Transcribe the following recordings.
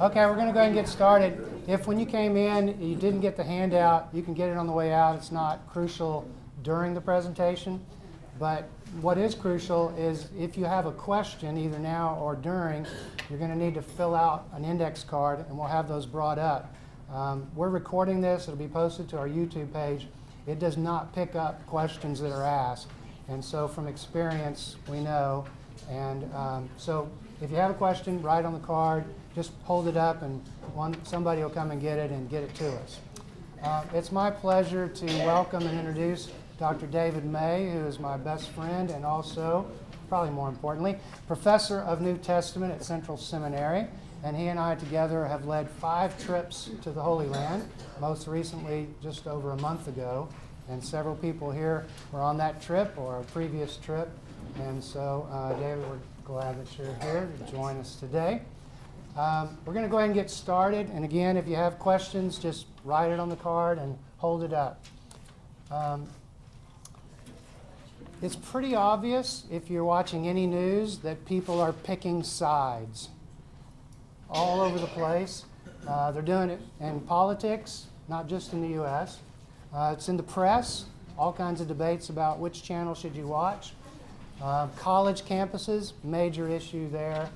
Okay, we're going to go ahead and get started. If when you came in you didn't get the handout, you can get it on the way out. It's not crucial during the presentation. But what is crucial is if you have a question, either now or during, you're going to need to fill out an index card, and we'll have those brought up. We're recording this. It'll be posted to our YouTube page. It does not pick up questions that are asked. And so from experience, we know. And so if you have a question, write on the card. Just hold it up, and somebody will come and get it to us. It's my pleasure to welcome and introduce Dr. David May, who is my best friend and also, probably more importantly, professor of New Testament at Central Seminary. And he and I together have led 5 trips to the Holy Land, most recently just over a month ago. And several people here were on that trip or a previous trip. And so, David, we're glad that you're here to join us today. We're going to go ahead and get started. And again, if you have questions, just write it on the card and hold it up. It's pretty obvious, if you're watching any news, that people are picking sides all over the place. They're doing it in politics, not just in the U.S. It's in the press, all kinds of debates about which channel should you watch. College campuses, major issue there.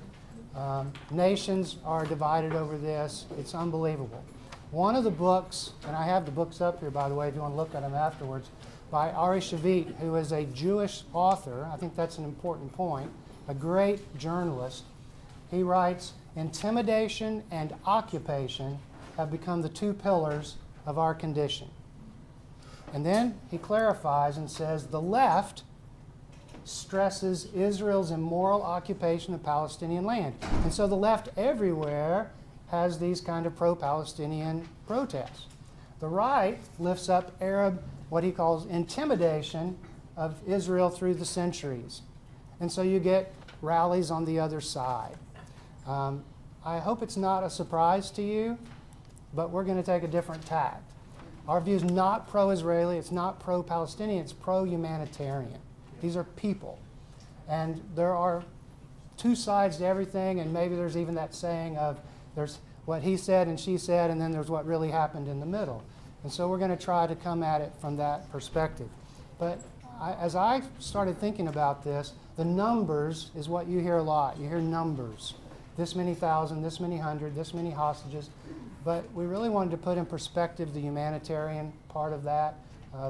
Nations are divided over this. It's unbelievable. One of the books, and I have the books up here, by the way, if you want to look at them afterwards, by Ari Shavit, who is a Jewish author. I think that's an important point. A great journalist. He writes, "Intimidation and occupation have become the 2 pillars of our condition." And then he clarifies and says, the left stresses Israel's immoral occupation of Palestinian land. And so the left everywhere has these kind of pro-Palestinian protests. The right lifts up Arab, what he calls intimidation of Israel through the centuries. And so you get rallies on the other side. I hope it's not a surprise to you, but we're going to take a different tack. Our view is not pro-Israeli, it's not pro-Palestinian, it's pro-humanitarian. These are people. And there are 2 sides to everything, and maybe there's even that saying of there's what he said and she said, and then there's what really happened in the middle. And so we're going to try to come at it from that perspective. But as I started thinking about this, the numbers is what you hear a lot. You hear numbers. This many thousand, this many hundred, this many hostages. But we really wanted to put in perspective the humanitarian part of that,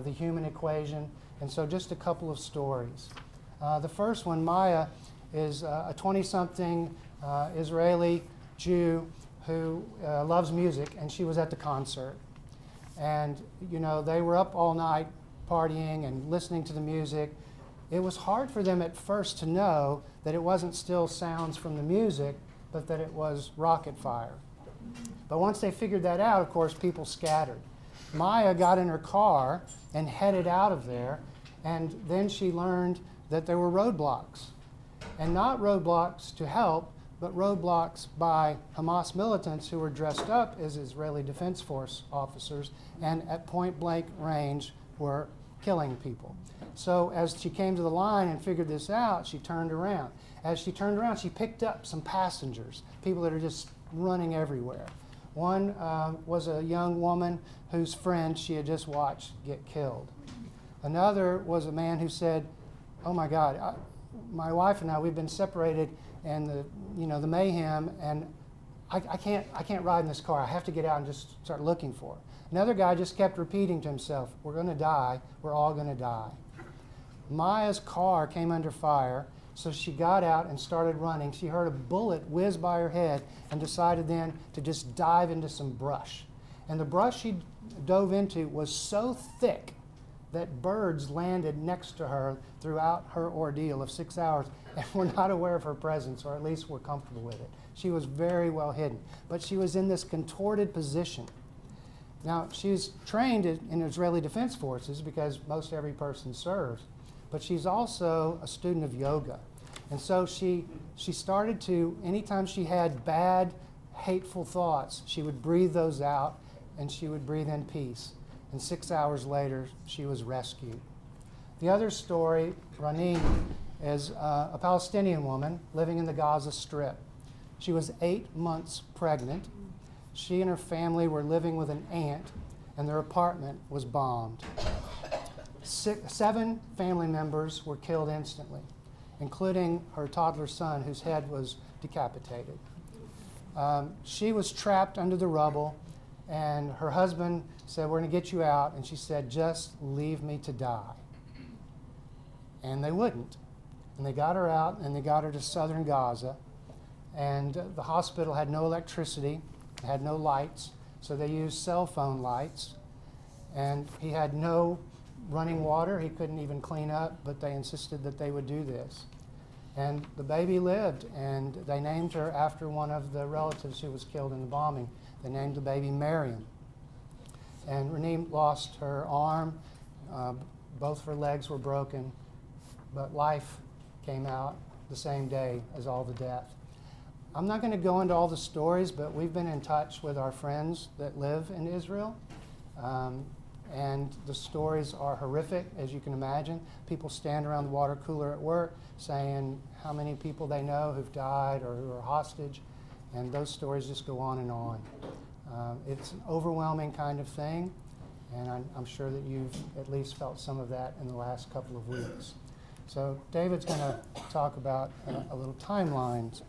the human equation. And so just a couple of stories. The first one, Maya, is a 20-something Israeli Jew who loves music, and she was at the concert. And, you know, they were up all night partying and listening to the music. It was hard for them at first to know that it wasn't still sounds from the music, but that it was rocket fire. But once they figured that out, of course, people scattered. Maya got in her car and headed out of there, and then she learned that there were roadblocks. And not roadblocks to help, but roadblocks by Hamas militants who were dressed up as Israeli Defense Force officers and at point-blank range were killing people. So as she came to the line and figured this out, she turned around. As she turned around, she picked up some passengers, people that are just running everywhere. One was a young woman whose friend she had just watched get killed. Another was a man who said, "Oh my God, my wife and I, we've been separated, and the mayhem, and I can't ride in this car. I have to get out and just start looking for her." Another guy just kept repeating to himself, "We're going to die. We're all going to die." Maya's car came under fire, so she got out and started running. She heard a bullet whiz by her head and decided then to just dive into some brush. And the brush she dove into was so thick that birds landed next to her throughout her ordeal of 6 hours and were not aware of her presence, or at least were comfortable with it. She was very well hidden, but she was in this contorted position. Now, she's trained in Israeli Defense Forces because most every person serves, but she's also a student of yoga. And so she started to, anytime she had bad, hateful thoughts, she would breathe those out and she would breathe in peace. And 6 hours later, she was rescued. The other story, Ranin, is a Palestinian woman living in the Gaza Strip She was 8 months pregnant. She and her family were living with an aunt, and their apartment was bombed. 7 family members were killed instantly, including her toddler son, whose head was decapitated. She was trapped under the rubble, and her husband said, "We're going to get you out." And she said, "Just leave me to die." And they wouldn't. And they got her out, and they got her to southern Gaza. And the hospital had no electricity, had no lights, so they used cell phone lights. And he had no running water. He couldn't even clean up, but they insisted that they would do this. And the baby lived, and they named her after one of the relatives who was killed in the bombing. They named the baby Miriam. And Renee lost her arm. Both her legs were broken, but life came out the same day as all the death. I'm not going to go into all the stories, but we've been in touch with our friends that live in Israel. And the stories are horrific, as you can imagine. People stand around the water cooler at work saying how many people they know who've died or who are hostage, and those stories just go on and on. It's an overwhelming kind of thing, and I'm sure that you've at least felt some of that in the last couple of weeks. So David's going to talk about a little timelines.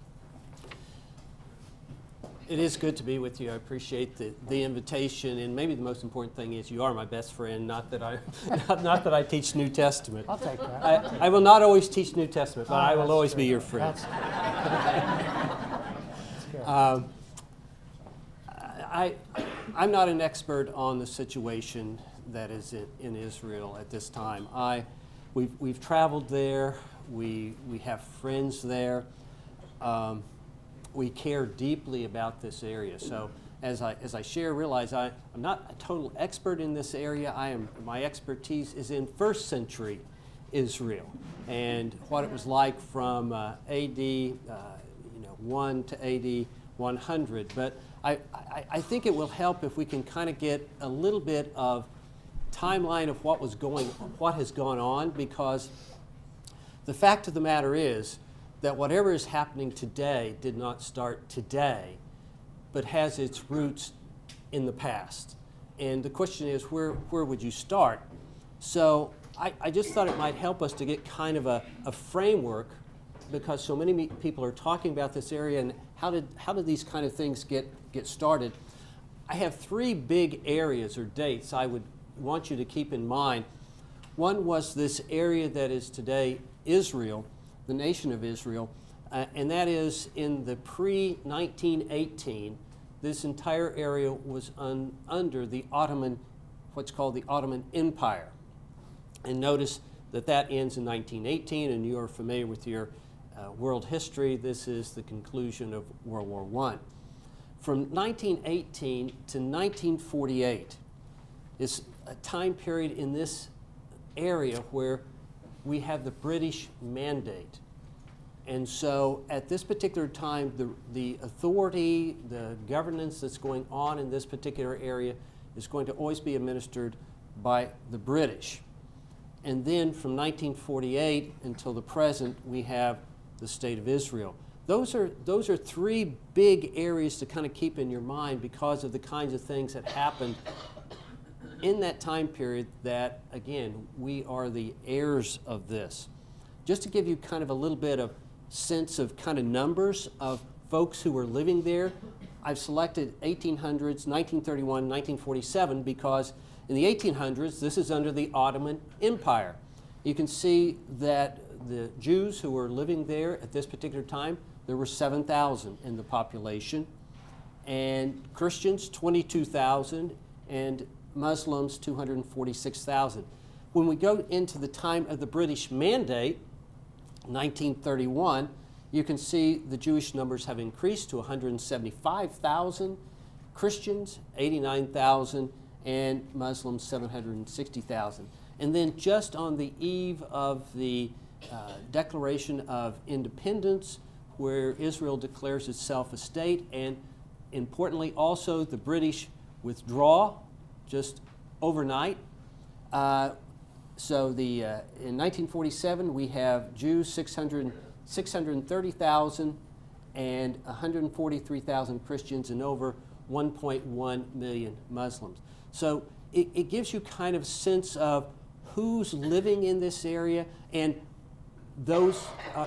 It is good to be with you. I appreciate the invitation, and maybe the most important thing is you are my best friend. Not that I, not that I teach New Testament. I'll take that. I will not always teach New Testament, but I will always true. be your friend. That's good. I'm not an expert on the situation that is in Israel at this time. We've traveled there. We have friends there. We care deeply about this area. So as I share, realize I'm not a total expert in this area. My expertise is in first century Israel and what it was like from AD 1 to AD 100. But I think it will help if we can kind of get a little bit of timeline of what has gone on, because the fact of the matter is that whatever is happening today did not start today, but has its roots in the past. And the question is, where would you start? So I just thought it might help us to get kind of a framework, because so many people are talking about this area and how did these kind of things get started. I have 3 big areas or dates I would want you to keep in mind. One was this area that is today Israel, the nation of Israel, and that is in the pre-1918, this entire area was under the what's called the Ottoman Empire. And notice that ends in 1918, and you are familiar with your world history. This is the conclusion of World War I. From 1918 to 1948 is a time period in this area where we have the British Mandate. And so at this particular time, the authority, the governance that's going on in this particular area is going to always be administered by the British. And then from 1948 until the present, we have the State of Israel. Those are 3 big areas to kind of keep in your mind because of the kinds of things that happened in that time period that, again, we are the heirs of this. Just to give you kind of a little bit of sense of kind of numbers of folks who were living there, I've selected 1800s, 1931, 1947, because in the 1800s, this is under the Ottoman Empire. You can see that the Jews who were living there at this particular time, there were 7,000 in the population, and Christians, 22,000, and Muslims, 246,000. When we go into the time of the British Mandate, 1931, you can see the Jewish numbers have increased to 175,000, Christians, 89,000, and Muslims, 760,000. And then just on the eve of the Declaration of Independence, where Israel declares itself a state, and importantly also the British withdraw just overnight. So in 1947 we have Jews 630,000 and 143,000 Christians and over 1.1 million Muslims. So it gives you kind of a sense of who's living in this area and those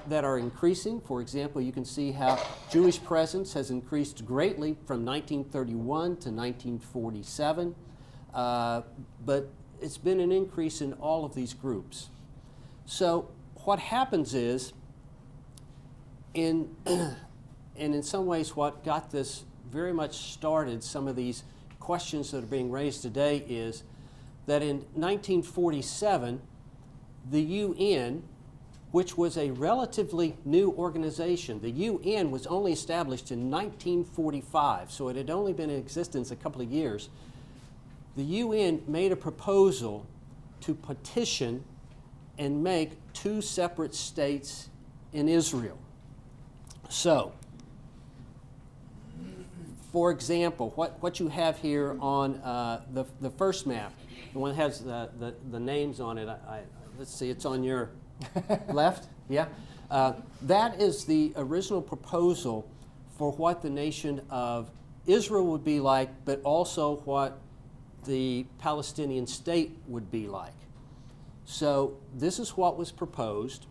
that are increasing. For example, you can see how Jewish presence has increased greatly from 1931 to 1947, but it's been an increase in all of these groups. So what happens is, and in some ways what got this very much started, some of these questions that are being raised today, is that in 1947, the UN, which was a relatively new organization, the UN was only established in 1945, so it had only been in existence a couple of years. The UN made a proposal to petition and make 2 separate states in Israel. So, for example, what you have here on the first map, the one that has the names on it, let's see, it's on your left, yeah? That is the original proposal for what the nation of Israel would be like, but also what the Palestinian state would be like. So this is what was proposed.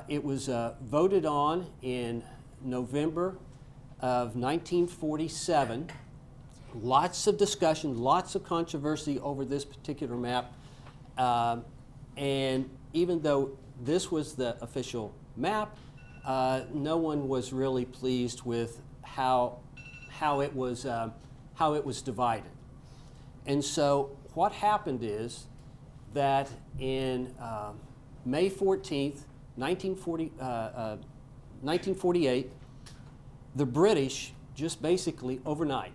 It was voted on in November of 1947. Lots of discussion, lots of controversy over this particular map. And even though this was the official map, no one was really pleased with how it was divided. And so what happened is that in May 14th, 1948, the British just basically overnight,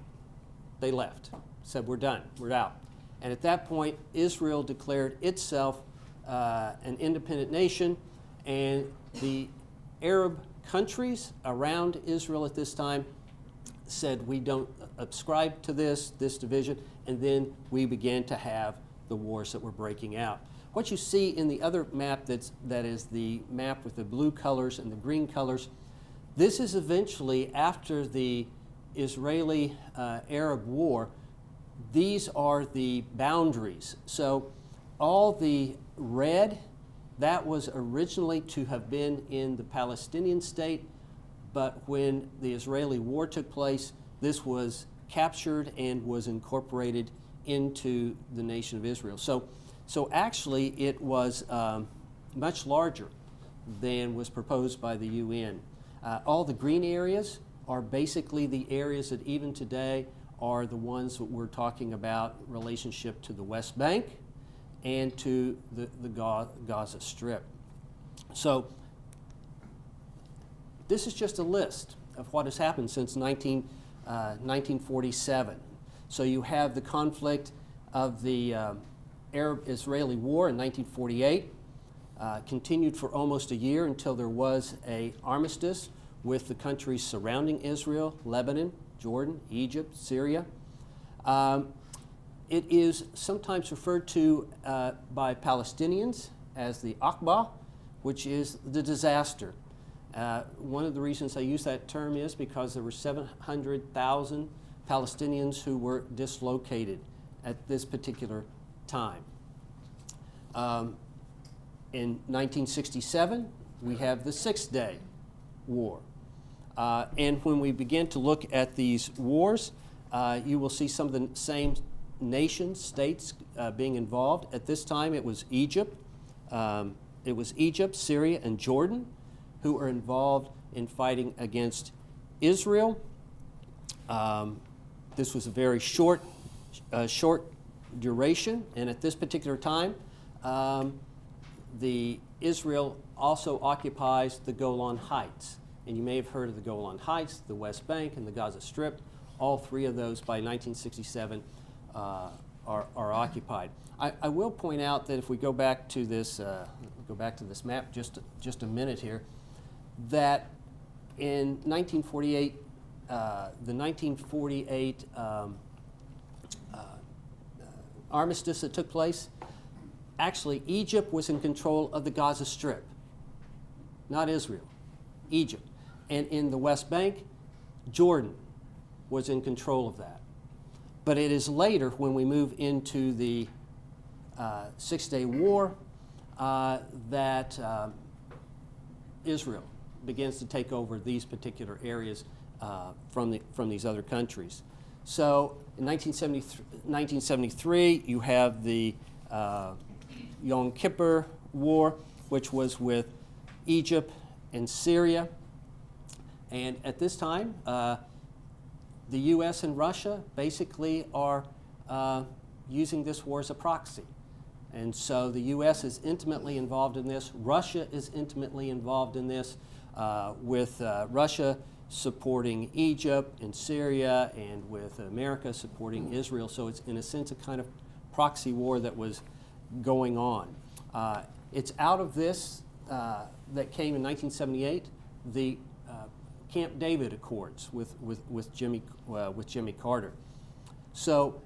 they left, said we're done, we're out. And at that point, Israel declared itself an independent nation, and the Arab countries around Israel at this time said we don't ascribe to this division, and then we began to have the wars that were breaking out. What you see in the other map that is the map with the blue colors and the green colors, this is eventually after the Israeli-Arab War. These are the boundaries. So all the red, that was originally to have been in the Palestinian state, but when the Israeli war took place, this was captured and was incorporated into the nation of Israel. So actually it was much larger than was proposed by the UN. All the green areas are basically the areas that even today are the ones that we're talking about relationship to the West Bank and to the Gaza Strip. So this is just a list of what has happened since 1947. So you have the conflict of the Arab-Israeli War in 1948, continued for almost a year until there was an armistice with the countries surrounding Israel: Lebanon, Jordan, Egypt, Syria. It is sometimes referred to by Palestinians as the Akba, which is the disaster. One of the reasons I use that term is because there were 700,000 Palestinians who were dislocated at this particular time. In 1967, we have the Six-Day War. And when we begin to look at these wars, you will see some of the same nations, states being involved. At this time, it was Egypt. Syria, and Jordan who are involved in fighting against Israel. This was a very short duration, and at this particular time, Israel also occupies the Golan Heights. And you may have heard of the Golan Heights, the West Bank, and the Gaza Strip. All three of those by 1967 are occupied. I will point out that if we go back to this map just a minute here, that in 1948, the 1948 armistice that took place, actually Egypt was in control of the Gaza Strip, not Israel, Egypt. And in the West Bank, Jordan was in control of that. But it is later, when we move into the Six-Day War, that Israel begins to take over these particular areas from these other countries. So in 1973, you have the Yom Kippur War, which was with Egypt and Syria. And at this time, the U.S. and Russia basically are using this war as a proxy. And so the U.S. is intimately involved in this. Russia is intimately involved in this, with Russia supporting Egypt and Syria, and with America supporting Israel. So it's, in a sense, a kind of proxy war that was going on. It's out of this that came in 1978, the Camp David Accords with Jimmy Carter. So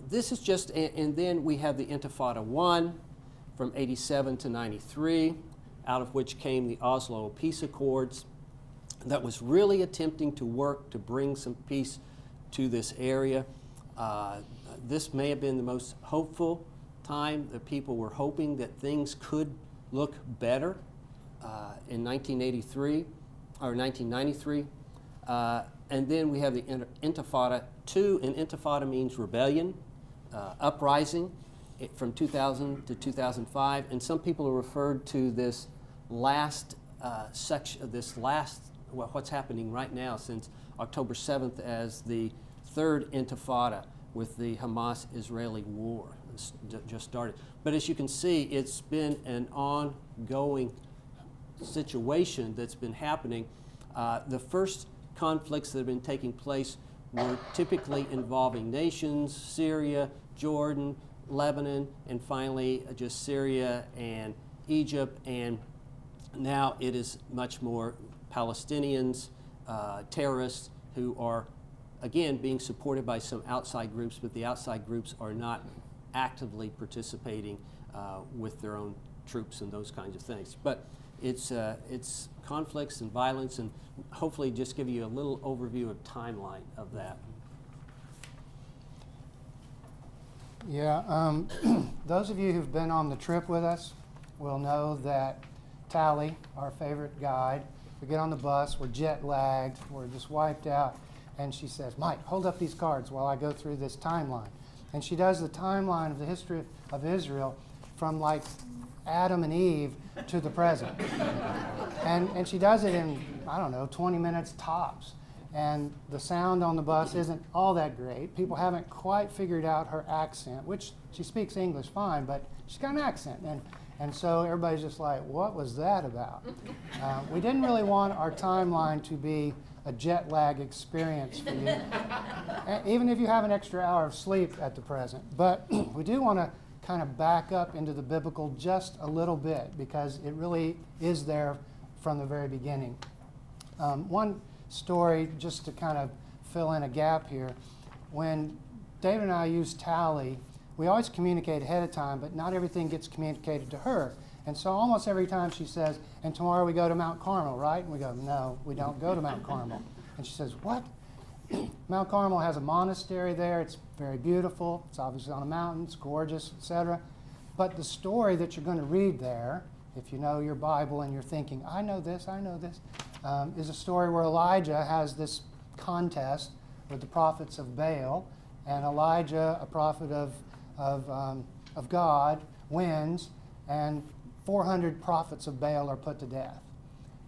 this is just, and then we have the Intifada I from 87 to 93, out of which came the Oslo Peace Accords, that was really attempting to work to bring some peace to this area. This may have been the most hopeful time that people were hoping that things could look better in 1983 or 1993. And then we have the Intifada II, and Intifada means rebellion, uprising, from 2000 to 2005. And some people have referred to this last section, what's happening right now since October 7th, as the third Intifada, with the Hamas-Israeli war. It's just started. But as you can see, it's been an ongoing situation that's been happening. The first conflicts that have been taking place were typically involving nations: Syria, Jordan, Lebanon, and finally just Syria and Egypt. And now it is much more Palestinians, terrorists, who are, again, being supported by some outside groups, but the outside groups are not actively participating with their own troops and those kinds of things. But it's conflicts and violence, and hopefully just give you a little overview of timeline of that. Yeah, those of you who've been on the trip with us will know that Tally, our favorite guide, we get on the bus, we're jet lagged, we're just wiped out, and she says, "Mike, hold up these cards while I go through this timeline." And she does the timeline of the history of Israel from like Adam and Eve to the present. And she does it in, I don't know, 20 minutes tops. And the sound on the bus isn't all that great. People haven't quite figured out her accent, which she speaks English fine, but she's got an accent. And so everybody's just like, what was that about? We didn't really want our timeline to be a jet lag experience for you, even if you have an extra hour of sleep at the present. But we do want to kind of back up into the biblical just a little bit, because it really is there from the very beginning. One story, just to kind of fill in a gap here, when David and I use Tally, we always communicate ahead of time, but not everything gets communicated to her. And so almost every time she says, "And tomorrow we go to Mount Carmel, right?" And we go, "No, we don't go to Mount Carmel." And she says, "What?" Mount Carmel has a monastery there. It's very beautiful. It's obviously on a mountain. It's gorgeous, etc. But the story that you're going to read there, if you know your Bible and you're thinking, I know this, is a story where Elijah has this contest with the prophets of Baal, and Elijah, a prophet of God, wins, and 400 prophets of Baal are put to death.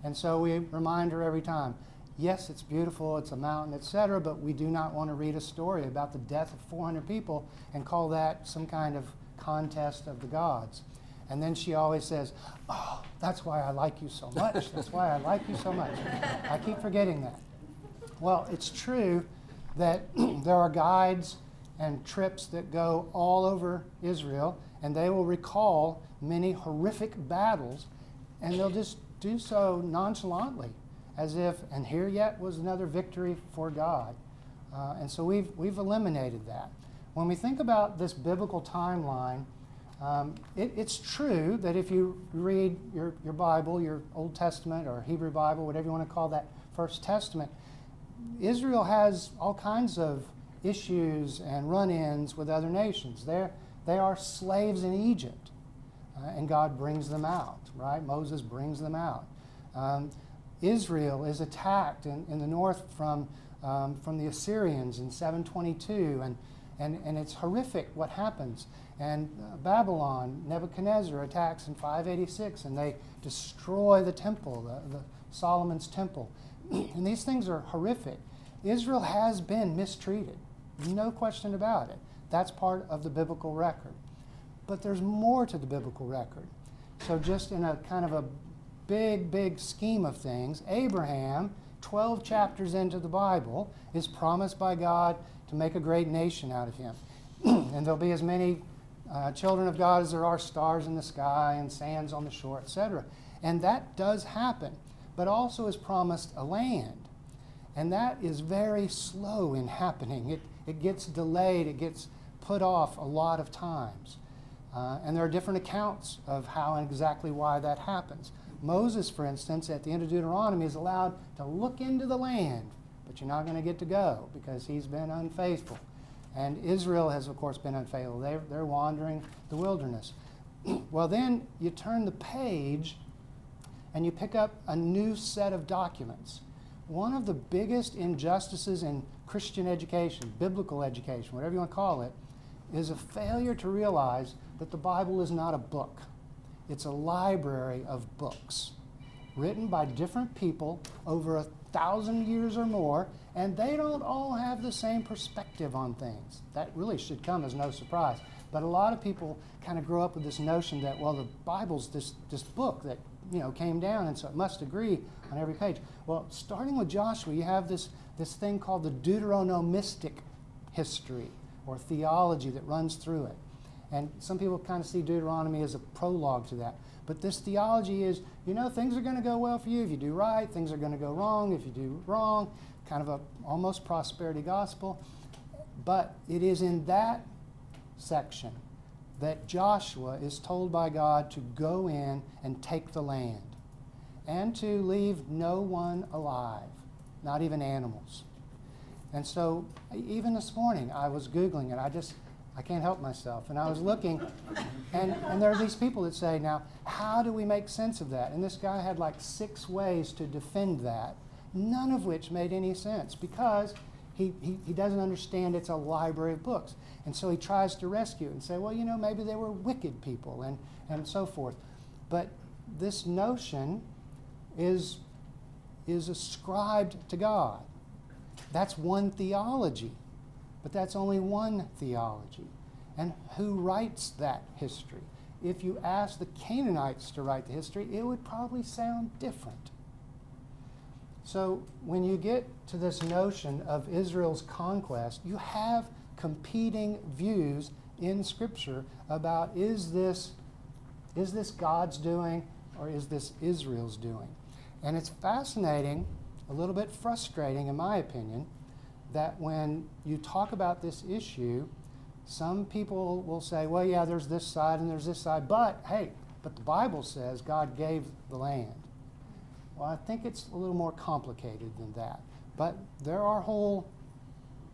And so we remind her every time, yes, it's beautiful, it's a mountain, etc., but we do not want to read a story about the death of 400 people and call that some kind of contest of the gods. And then she always says, "Oh, that's why I like you so much. That's why I like you so much." I keep forgetting that. Well, it's true that there are guides and trips that go all over Israel, and they will recall many horrific battles, and they'll just do so nonchalantly, as if, and here yet was another victory for God. And so we've eliminated that. When we think about this biblical timeline, It's true that if you read your Bible, your Old Testament or Hebrew Bible, whatever you want to call that First Testament, Israel has all kinds of issues and run-ins with other nations. They are slaves in Egypt, and God brings them out, right? Moses brings them out. Israel is attacked in the north from the Assyrians in 722, and it's horrific what happens. And Babylon, Nebuchadnezzar attacks in 586, and they destroy the temple, the Solomon's temple. And these things are horrific. Israel has been mistreated, no question about it. That's part of the biblical record. But there's more to the biblical record. So just in a kind of a big scheme of things, Abraham, 12 chapters into the Bible, is promised by God to make a great nation out of him. And there'll be as many children of God as there are stars in the sky and sands on the shore, etc. And that does happen, but also is promised a land. And that is very slow in happening. It gets delayed, it gets put off a lot of times. And there are different accounts of how and exactly why that happens. Moses, for instance, at the end of Deuteronomy is allowed to look into the land, but you're not going to get to go because he's been unfaithful. And Israel has, of course, been unfaithful. They're wandering the wilderness. Well, then you turn the page and you pick up a new set of documents. One of the biggest injustices in Christian education, biblical education, whatever you want to call it, is a failure to realize that the Bible is not a book. It's a library of books written by different people over 1,000 years or more, and they don't all have the same perspective on things. That really should come as no surprise. But a lot of people kind of grow up with this notion that, well, the Bible's this book that came down, and so it must agree on every page. Well, starting with Joshua, you have this thing called the Deuteronomistic history or theology that runs through it. And some people kind of see Deuteronomy as a prologue to that. But this theology is, things are going to go well for you if you do right, things are going to go wrong if you do wrong, kind of a almost prosperity gospel. But it is in that section that Joshua is told by God to go in and take the land and to leave no one alive, not even animals. And so even this morning I was Googling it. I can't help myself. And I was looking, and there are these people that say, now, how do we make sense of that? And this guy had like 6 ways to defend that, none of which made any sense because he doesn't understand it's a library of books. And so he tries to rescue it and say, well, maybe they were wicked people and so forth. But this notion is ascribed to God. That's one theology. But that's only one theology. And who writes that history? If you ask the Canaanites to write the history, it would probably sound different. So when you get to this notion of Israel's conquest, you have competing views in Scripture about is this God's doing or is this Israel's doing? And it's fascinating, a little bit frustrating in my opinion, that when you talk about this issue, some people will say, well, yeah, there's this side and there's this side, but the Bible says God gave the land. Well, I think it's a little more complicated than that. But there are whole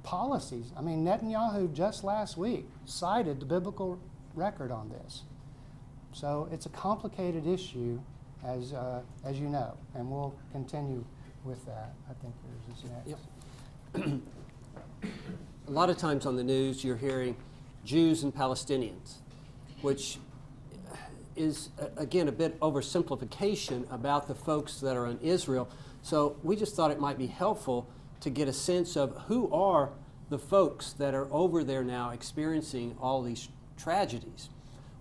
policies. I mean, Netanyahu just last week cited the biblical record on this. So it's a complicated issue, as you know, and we'll continue with that. I think there's this next. Yep. A lot of times on the news you're hearing Jews and Palestinians, which is, again, a bit oversimplification about the folks that are in Israel. So we just thought it might be helpful to get a sense of who are the folks that are over there now experiencing all these tragedies.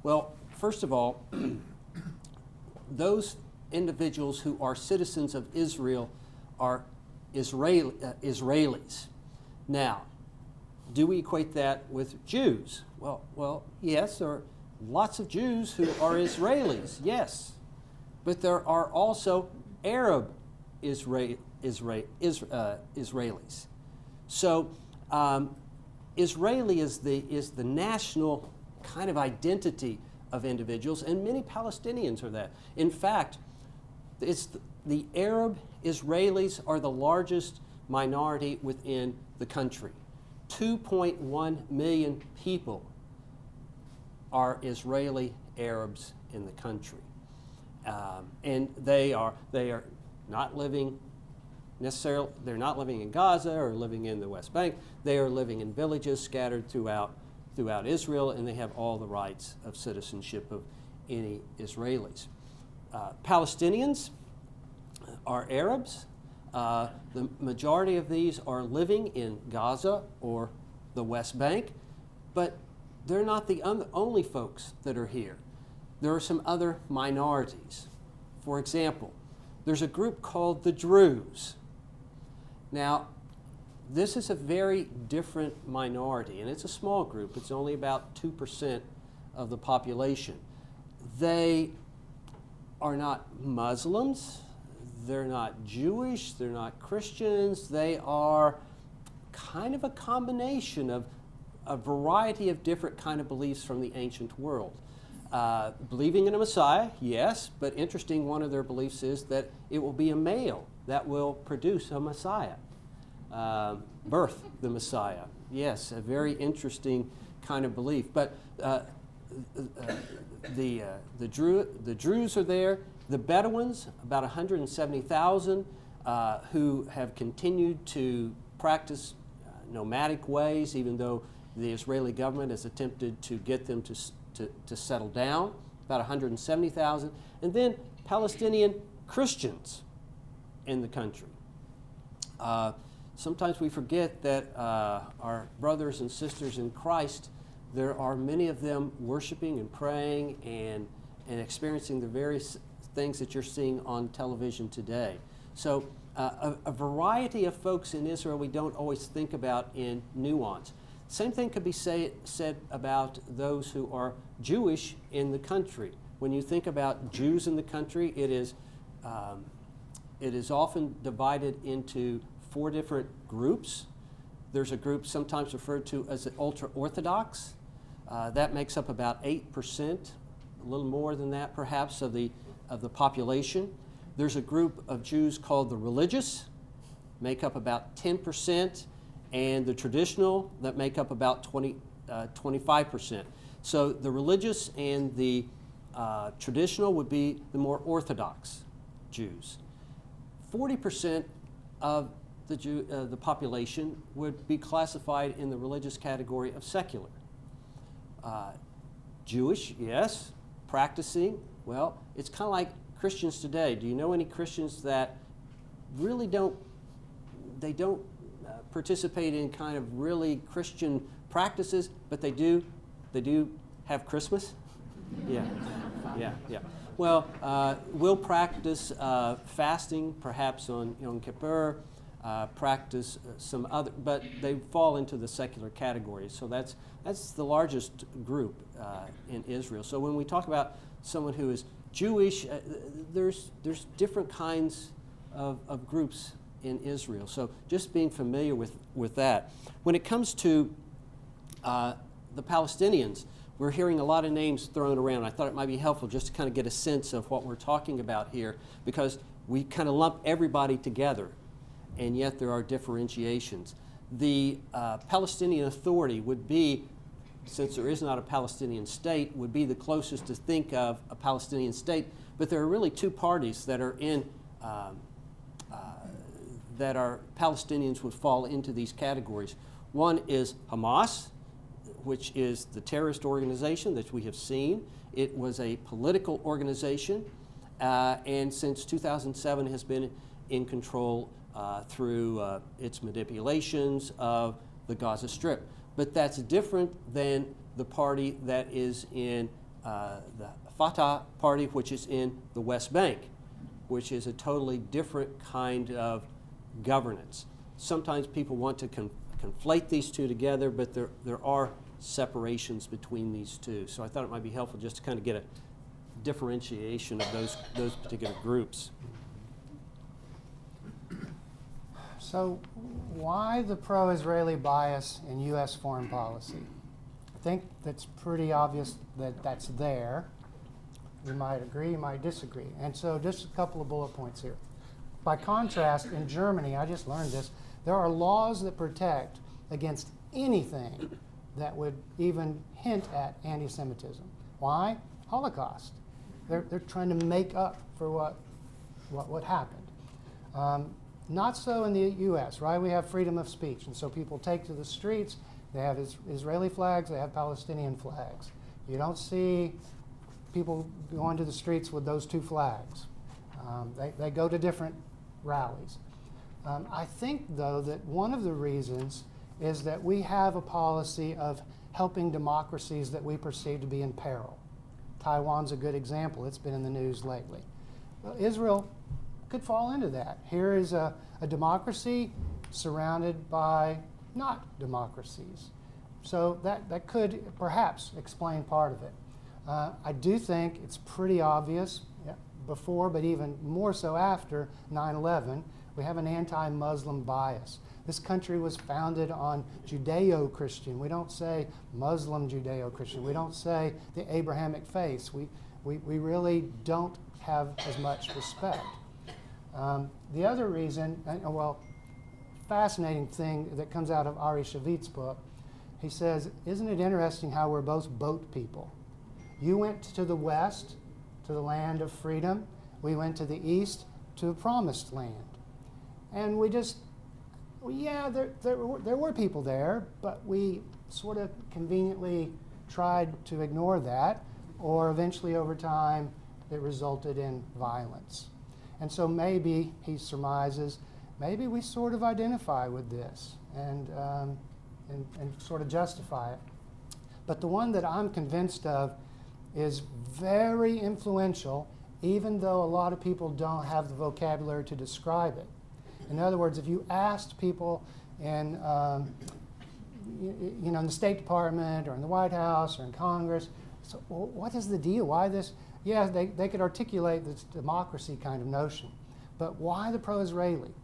Well, first of all, those individuals who are citizens of Israel are Israelis. Now, do we equate that with Jews? Well, yes, there are lots of Jews who are Israelis, yes. But there are also Arab Israelis. So Israeli is the national kind of identity of individuals, and many Palestinians are that. In fact, the Arab Israelis are the largest minority within the country. 2.1 million people are Israeli Arabs in the country. And they are not living necessarily, they're not living in Gaza or living in the West Bank. They are living in villages scattered throughout Israel, and they have all the rights of citizenship of any Israelis. Palestinians are Arabs. The majority of these are living in Gaza or the West Bank, but they're not the only folks that are here. There are some other minorities. For example, there's a group called the Druze. Now, this is a very different minority, and it's a small group. It's only about 2% of the population. They are not Muslims, they're not Jewish, they're not Christians. They are kind of a combination of a variety of different kind of beliefs from the ancient world. Believing in a Messiah, yes, but interesting, one of their beliefs is that it will be a male that will produce a Messiah, birth the Messiah. Yes, a very interesting kind of belief. But the Druze are there. The Bedouins, about 170,000, who have continued to practice nomadic ways, even though the Israeli government has attempted to get them to settle down, about 170,000. And then Palestinian Christians in the country. Sometimes we forget that our brothers and sisters in Christ, there are many of them worshiping and praying and experiencing the various things that you're seeing on television today. So a variety of folks in Israel we don't always think about in nuance. Same thing could be said about those who are Jewish in the country. When you think about Jews in the country, it is often divided into 4 different groups. There's a group sometimes referred to as the ultra-Orthodox. That makes up about 8%, a little more than that perhaps, of the population. There's a group of Jews called the religious, make up about 10%, and the traditional that make up about 25%. So the religious and the traditional would be the more Orthodox Jews. 40% of the population would be classified in the religious category of secular. Jewish, yes. Practicing, well, it's kind of like Christians today. Do you know any Christians that really don't participate in kind of really Christian practices, but they do have Christmas? Yeah. Well, we'll practice fasting, perhaps on Yom Kippur, practice some other, but they fall into the secular category. So that's the largest group in Israel. So when we talk about someone who is Jewish, there's different kinds of groups in Israel. So just being familiar with that. When it comes to the Palestinians, we're hearing a lot of names thrown around. I thought it might be helpful just to kind of get a sense of what we're talking about here, because we kind of lump everybody together, and yet there are differentiations. The Palestinian Authority would be, since there is not a Palestinian state, would be the closest to think of a Palestinian state, but there are really 2 parties that are in that are Palestinians would fall into these categories. One is Hamas, which is the terrorist organization that we have seen. It was a political organization, and since 2007 has been in control through its manipulations of the Gaza Strip. But that's different than the party that is in the Fatah party, which is in the West Bank, which is a totally different kind of governance. Sometimes people want to conflate these 2 together, but there are separations between these 2. So I thought it might be helpful just to kind of get a differentiation of those particular groups. So why the pro-Israeli bias in U.S. foreign policy? I think that's pretty obvious that that's there. You might agree, you might disagree. And so just a couple of bullet points here. By contrast, in Germany, I just learned this, there are laws that protect against anything that would even hint at anti-Semitism. Why? Holocaust. They're trying to make up for what happened. Not so in the U.S., right? We have freedom of speech, and so people take to the streets. They have Israeli flags, they have Palestinian flags. You don't see people going to the streets with those two flags. They go to different rallies. I think, though, that one of the reasons is that we have a policy of helping democracies that we perceive to be in peril. Taiwan's a good example. It's been in the news lately. Well, Israel could fall into that. Here is a democracy surrounded by not democracies. So that could perhaps explain part of it. I do think it's pretty obvious before, but even more so after 9/11, we have an anti-Muslim bias. This country was founded on Judeo-Christian. We don't say Muslim Judeo-Christian. We don't say the Abrahamic faith. We really don't have as much respect. The other reason, fascinating thing that comes out of Ari Shavit's book, he says, isn't it interesting how we're both boat people? You went to the west, to the land of freedom. We went to the east, to the promised land. And we just, there were people there, but we sort of conveniently tried to ignore that, or eventually over time it resulted in violence. And so maybe, he surmises, maybe we sort of identify with this and sort of justify it. But the one that I'm convinced of is very influential, even though a lot of people don't have the vocabulary to describe it. In other words, if you asked people in, in the State Department or in the White House or in Congress, so what is the deal? Why this? Yeah, they could articulate this democracy kind of notion, but why the pro-Israeli?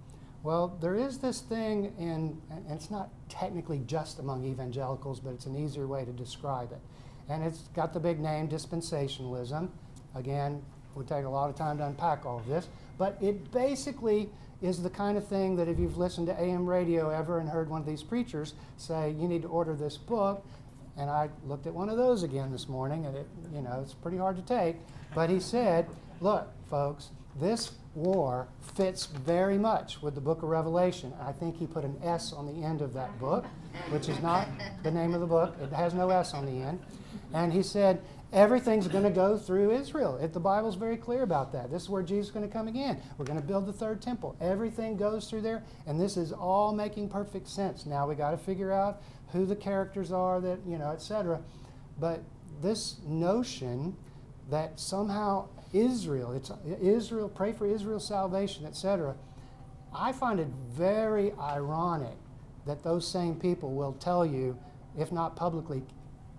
Well, there is this thing, and it's not technically just among evangelicals, but it's an easier way to describe it. And it's got the big name, dispensationalism. Again, it would take a lot of time to unpack all of this, but it basically is the kind of thing that if you've listened to AM radio ever and heard one of these preachers say, you need to order this book, and I looked at one of those again this morning, and it's pretty hard to take, but he said, look, folks, this war fits very much with the book of Revelation. I think he put an S on the end of that book, which is not the name of the book. It has no S on the end. And he said, everything's going to go through Israel. The Bible's very clear about that. This is where Jesus is going to come again. We're going to build the third temple. Everything goes through there, and this is all making perfect sense. Now we got to figure out who the characters are, that etc. But this notion that somehow Israel, pray for Israel's salvation, etc. I find it very ironic that those same people will tell you, if not publicly,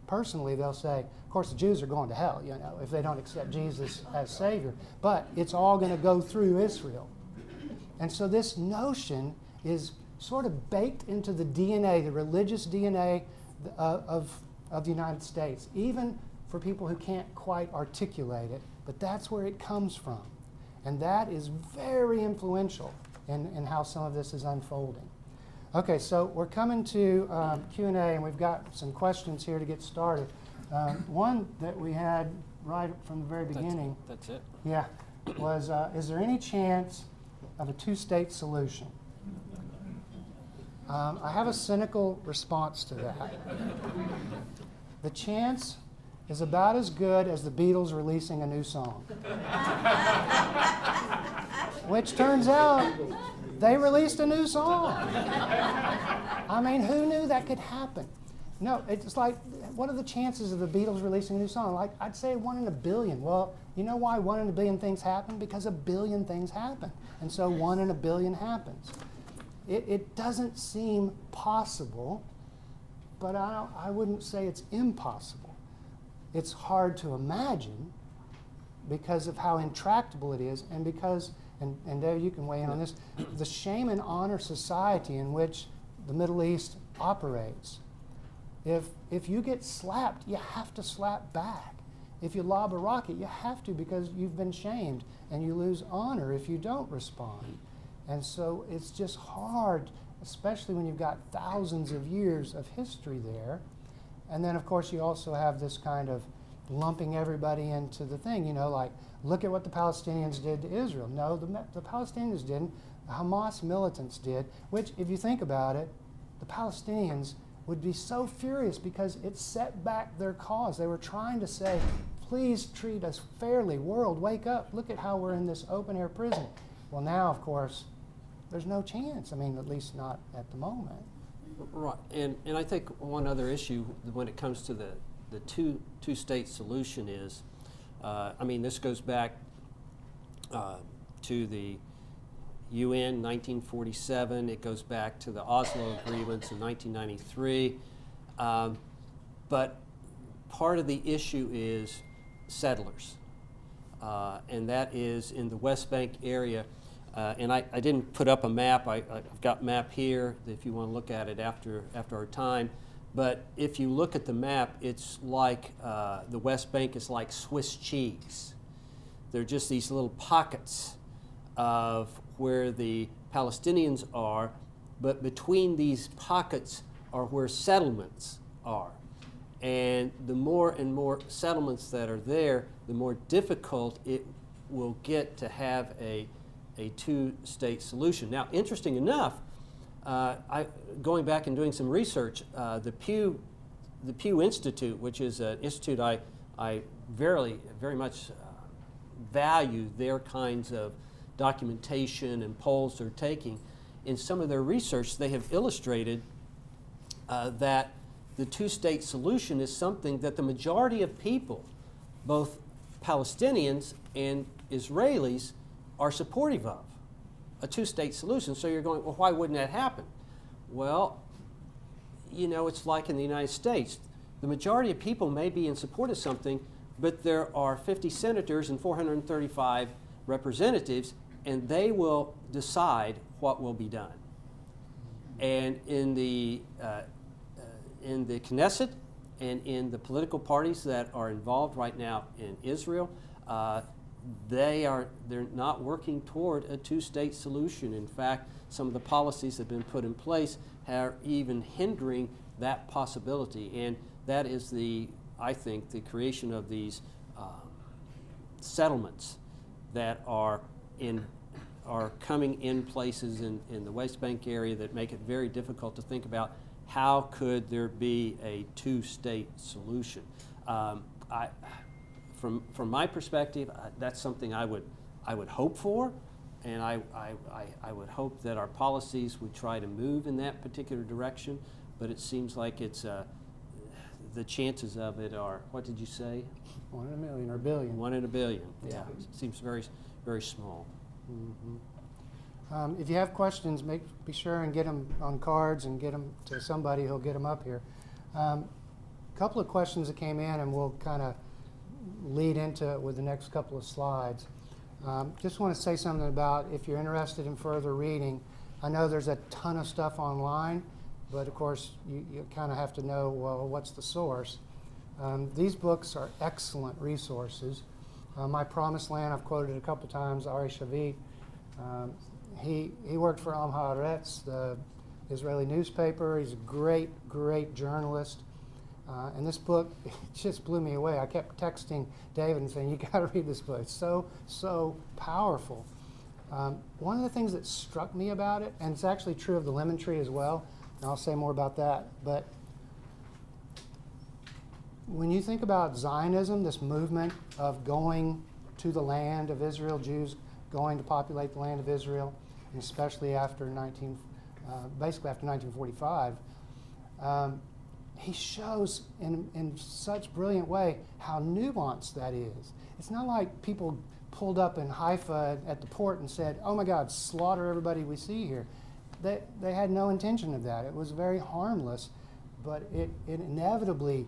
personally, they'll say, of course, the Jews are going to hell, if they don't accept Jesus as Savior. But it's all going to go through Israel. And so this notion is sort of baked into the DNA, the religious DNA of the United States, even for people who can't quite articulate it. But that's where it comes from. And that is very influential in how some of this is unfolding. Okay, so we're coming to Q&A, and we've got some questions here to get started. One that we had right from the very beginning. That's it. Yeah, was is there any chance of a two-state solution? I have a cynical response to that. The chance is about as good as the Beatles releasing a new song. Which turns out they released a new song. I mean, who knew that could happen? No, it's like, what are the chances of the Beatles releasing a new song? Like, I'd say 1 in a billion. Well, you know why 1 in a billion things happen? Because a billion things happen. And so 1 in a billion happens. It doesn't seem possible, but I wouldn't say it's impossible. It's hard to imagine because of how intractable it is, and because, and Dave, you can weigh in on this, the shame and honor society in which the Middle East operates. If you get slapped, you have to slap back. If you lob a rocket, you have to, because you've been shamed, and you lose honor if you don't respond. And so it's just hard, especially when you've got thousands of years of history there. And then, of course, you also have this kind of lumping everybody into the thing, like, look at what the Palestinians did to Israel. No, the Palestinians didn't. The Hamas militants did, which, if you think about it, the Palestinians would be so furious because it set back their cause. They were trying to say, please treat us fairly. World, wake up. Look at how we're in this open-air prison. Well, now, of course, there's no chance. I mean, at least not at the moment. Right, and I think one other issue when it comes to the two-state solution is, this goes back to the UN 1947. It goes back to the Oslo agreements in 1993. But part of the issue is settlers, and that is in the West Bank area. And I didn't put up a map. I've got a map here if you want to look at it after our time. But if you look at the map, it's like the West Bank is like Swiss cheese. They're just these little pockets of where the Palestinians are, but between these pockets are where settlements are. And the more and more settlements that are there, the more difficult it will get to have a two-state solution. Now, interesting enough, going back and doing some research, the Pew Institute, which is an institute I very much value their kinds of documentation and polls they're taking. In some of their research, they have illustrated that the two-state solution is something that the majority of people, both Palestinians and Israelis, are supportive of, a two-state solution. So you're going, well, why wouldn't that happen? Well, it's like in the United States. The majority of people may be in support of something, but there are 50 senators and 435 representatives, and they will decide what will be done. And in the Knesset and in the political parties that are involved right now in Israel, they're not working toward a two-state solution. In fact, some of the policies that have been put in place are even hindering that possibility. And that is I think, the creation of these settlements that are coming in places in the West Bank area that make it very difficult to think about how could there be a two-state solution. From my perspective, that's something I would hope for, and I would hope that our policies would try to move in that particular direction. But it seems like the chances of it are, what did you say? 1 in a million or billion. 1 in a billion. Yeah. It seems very, very small. Mm-hmm. If you have questions, be sure and get them on cards and get them to somebody who'll get them up here. A couple of questions that came in, and we'll kind of lead into it with the next couple of slides. Just want to say something about, if you're interested in further reading, I know there's a ton of stuff online, but of course you kind of have to know, well, what's the source? These books are excellent resources. My Promised Land, I've quoted a couple times, Ari Shavit. He worked for Am Haaretz, the Israeli newspaper. He's a great, great journalist. And this book, it just blew me away. I kept texting David and saying, you got to read this book. It's so powerful. One of the things that struck me about it, and it's actually true of the lemon tree as well, and I'll say more about that, but when you think about Zionism, this movement of going to the land of Israel, Jews going to populate the land of Israel, and especially after basically after 1945, he shows in such brilliant way how nuanced that is. It's not like people pulled up in Haifa at the port and said, oh my God, slaughter everybody we see here. They had no intention of that. It was very harmless, but it inevitably,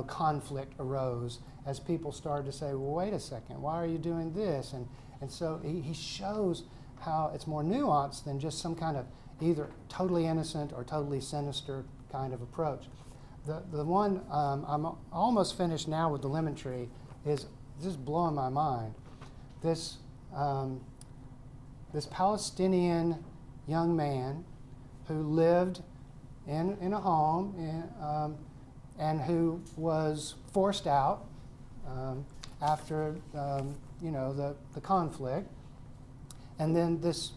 conflict arose as people started to say, well, wait a second, why are you doing this? And so he shows how it's more nuanced than just some kind of either totally innocent or totally sinister kind of approach. The one I'm almost finished now with the lemon tree is just blowing my mind. This Palestinian young man who lived in a home and who was forced out after the conflict, and then this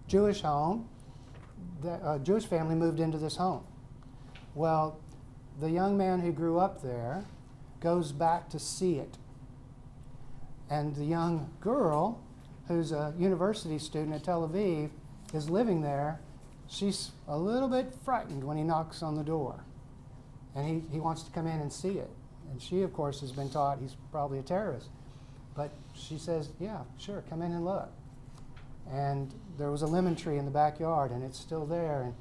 Jewish home, a Jewish family moved into this home. Well, the young man who grew up there goes back to see it. And the young girl, who's a university student at Tel Aviv, is living there. She's a little bit frightened when he knocks on the door. And he wants to come in and see it. And she, of course, has been taught he's probably a terrorist. But she says, yeah, sure, come in and look. And there was a lemon tree in the backyard, and it's still there.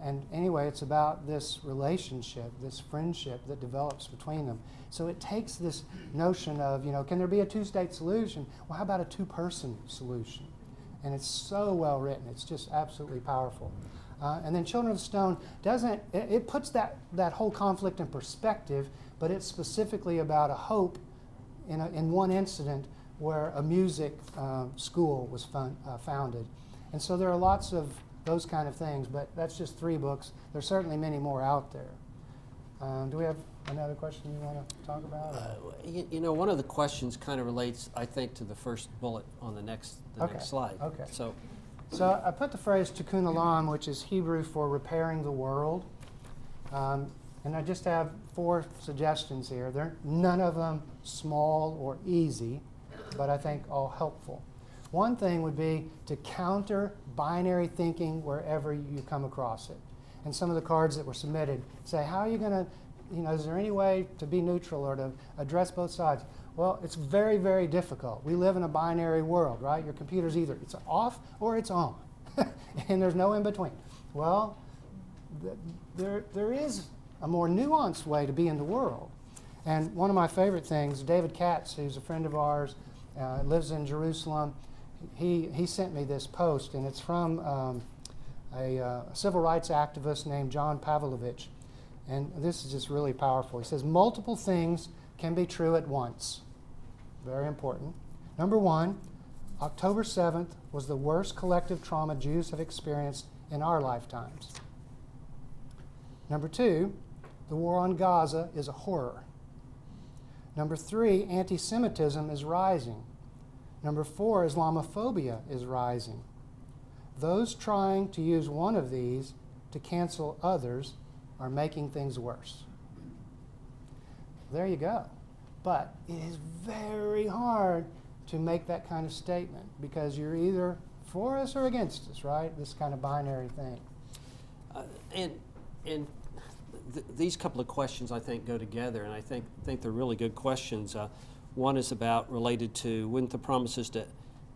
And anyway, it's about this relationship, this friendship that develops between them. So it takes this notion of, can there be a two-state solution? Well, how about a two-person solution? And it's so well written. It's just absolutely powerful. And then Children of Stone it puts that whole conflict in perspective, but it's specifically about a hope in one incident where a music school was founded. And so there are lots of those kind of things, but that's just 3 books. There's certainly many more out there. Do we have another question you want to talk about? One of the questions kind of relates, I think, to the first bullet on the next slide. Okay. So I put the phrase tikkun olam, which is Hebrew for repairing the world. And I just have 4 suggestions here. None of them small or easy, but I think all helpful. One thing would be to counter binary thinking wherever you come across it. And some of the cards that were submitted say, how are you going to, is there any way to be neutral or to address both sides? Well, it's very, very difficult. We live in a binary world, right? Your computer's either it's off or it's on, and there's no in between. Well, there is a more nuanced way to be in the world. And one of my favorite things, David Katz, who's a friend of ours, lives in Jerusalem, he sent me this post, and it's from a civil rights activist named John Pavlovich. And this is just really powerful. He says, multiple things can be true at once. Very important. Number 1, October 7th was the worst collective trauma Jews have experienced in our lifetimes. Number 2, the war on Gaza is a horror. Number 3, anti-Semitism is rising. Number 4, Islamophobia is rising. Those trying to use one of these to cancel others are making things worse. There you go. But it is very hard to make that kind of statement because you're either for us or against us, right? This kind of binary thing. These couple of questions, I think, go together, and I think they're really good questions. One is related to, wouldn't the promises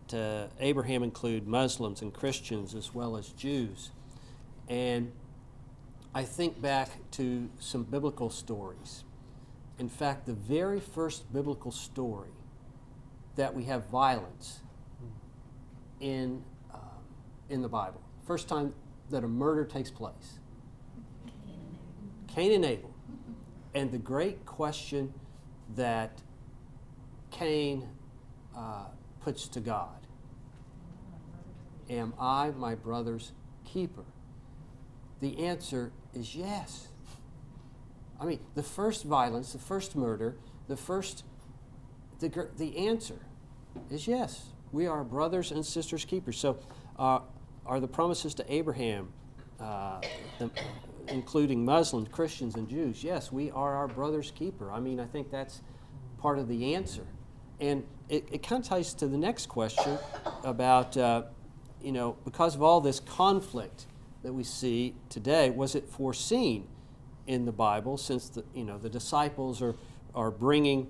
to Abraham include Muslims and Christians as well as Jews? And I think back to some biblical stories. In fact, the very first biblical story that we have violence in the Bible, first time that a murder takes place, Cain and Abel. And the great question that Cain puts to God, am I my brother's keeper? The answer is yes. I mean, the first violence, the first murder, the answer is yes. We are brothers and sisters keepers. So are the promises to Abraham, including Muslims, Christians, and Jews? Yes, we are our brother's keeper. I mean, I think that's part of the answer. And it kind of ties to the next question about, because of all this conflict that we see today, was it foreseen in the Bible, since the disciples are bringing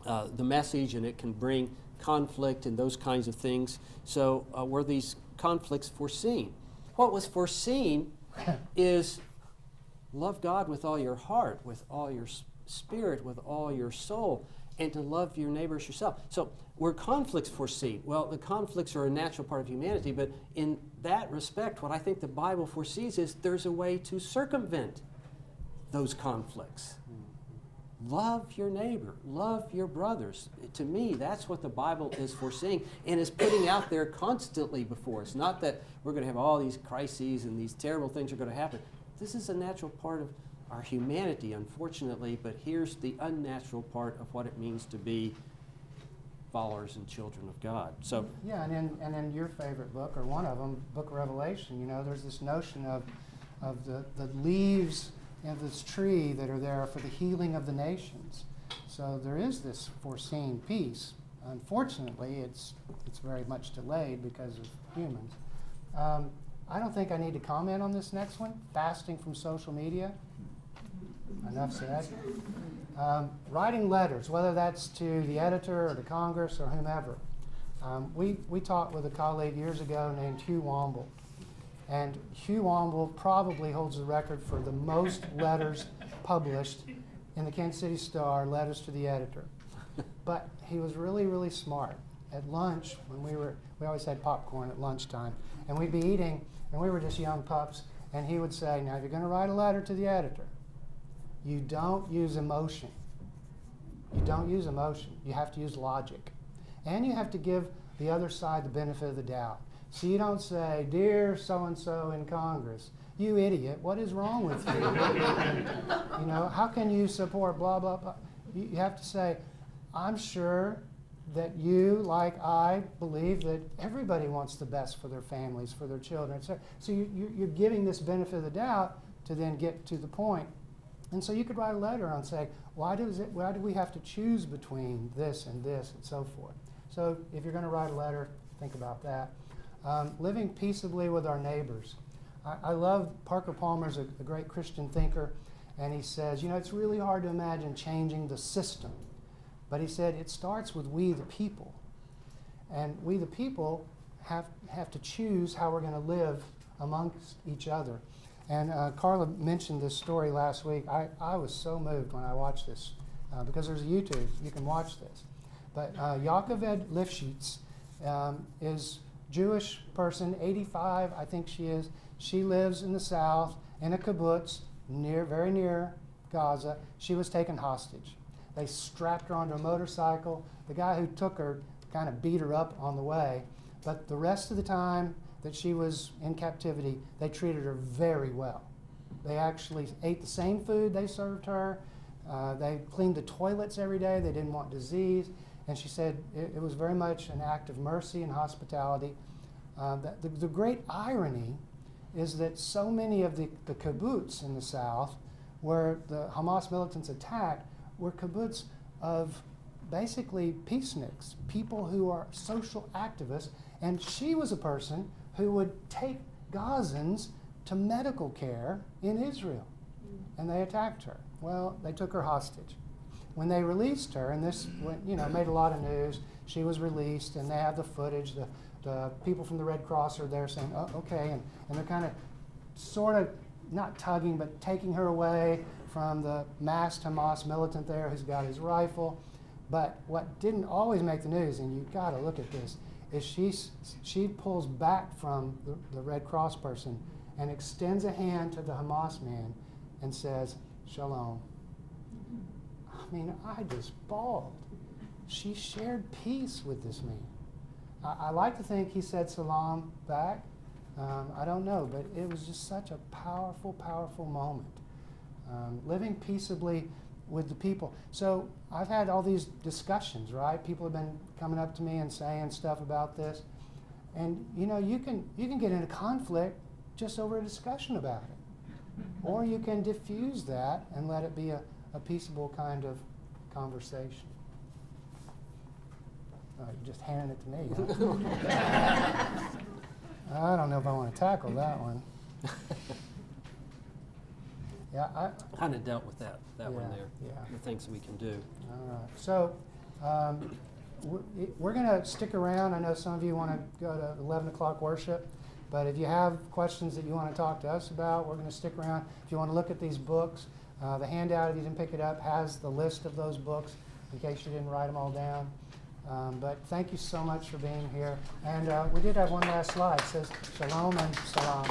the message, and it can bring conflict and those kinds of things. So were these conflicts foreseen? What was foreseen is love God with all your heart, with all your spirit, with all your soul, and to love your neighbor as yourself. So were conflicts foreseen? Well, the conflicts are a natural part of humanity, but in that respect, what I think the Bible foresees is there's a way to circumvent those conflicts. Love your neighbor, love your brothers. To me, that's what the Bible is foreseeing and is putting out there constantly before us. Not that we're going to have all these crises and these terrible things are going to happen. This is a natural part of our humanity, unfortunately, but here's the unnatural part of what it means to be followers and children of God. So yeah, and in your favorite book, or one of them, Book of Revelation, you know, there's this notion of the leaves of this tree that are there for the healing of the nations. So there is this foreseen peace. Unfortunately, it's very much delayed because of humans. I don't think I need to comment on this next one, fasting from social media. Enough said. Writing letters, whether that's to the editor or to Congress or whomever. We talked with a colleague years ago named Hugh Womble. And Hugh Womble probably holds the record for the most letters published in the Kansas City Star, letters to the editor. But he was really, really smart. At lunch, when we always had popcorn at lunchtime, and we'd be eating, and we were just young pups, and he would say, now if you're going to write a letter to the editor, you don't use emotion. You don't use emotion. You have to use logic. And you have to give the other side the benefit of the doubt. So you don't say, dear so-and-so in Congress, you idiot, what is wrong with you? You know, how can you support blah, blah, blah? You have to say, I'm sure that you, like I, believe that everybody wants the best for their families, for their children. So you're giving this benefit of the doubt to then get to the point. And so you could write a letter and say, why do we have to choose between this and so forth? So if you're going to write a letter, think about that. Living peaceably with our neighbors. I love Parker Palmer's a great Christian thinker, and he says, you know, it's really hard to imagine changing the system. But he said it starts with we the people. And we the people have to choose how we're going to live amongst each other. And Carla mentioned this story last week. I was so moved when I watched this because there's a YouTube. You can watch this. But Yaakov Lifshitz is Jewish person, 85, I think she is. She lives in the south in a kibbutz very near Gaza. She was taken hostage. They strapped her onto a motorcycle. The guy who took her kind of beat her up on the way. But the rest of the time that she was in captivity, they treated her very well. They actually ate the same food they served her. They cleaned the toilets every day. They didn't want disease. And she said it was very much an act of mercy and hospitality. The great irony is that so many of the kibbutz in the south where the Hamas militants attacked were kibbutz of basically peaceniks, people who are social activists. And she was a person who would take Gazans to medical care in Israel. And they attacked her. Well, they took her hostage. When they released her, and this made a lot of news, she was released, and they have the footage. The people from the Red Cross are there saying, oh, okay, and they're kind of sort of not tugging, but taking her away from the masked Hamas militant there who's got his rifle. But what didn't always make the news, and you've got to look at this, is she pulls back from the Red Cross person and extends a hand to the Hamas man and says, Shalom. I mean, I just bawled. She shared peace with this man. I like to think he said salam back. I don't know, but it was just such a powerful, powerful moment. Living peaceably with the people. So I've had all these discussions, right? People have been coming up to me and saying stuff about this. And you know, you can get into conflict just over a discussion about it. Or you can diffuse that and let it be a peaceable kind of conversation. You're just handing it to me, huh? I don't know if I want to tackle that one. Yeah, I kind of dealt with that one there. Yeah. The things we can do. All right. So we're going to stick around. I know some of you want to go to 11 o'clock worship, but if you have questions that you want to talk to us about, we're going to stick around. If you want to look at these books, the handout, if you didn't pick it up, has the list of those books in case you didn't write them all down. But thank you so much for being here. And we did have one last slide. It says shalom and salam.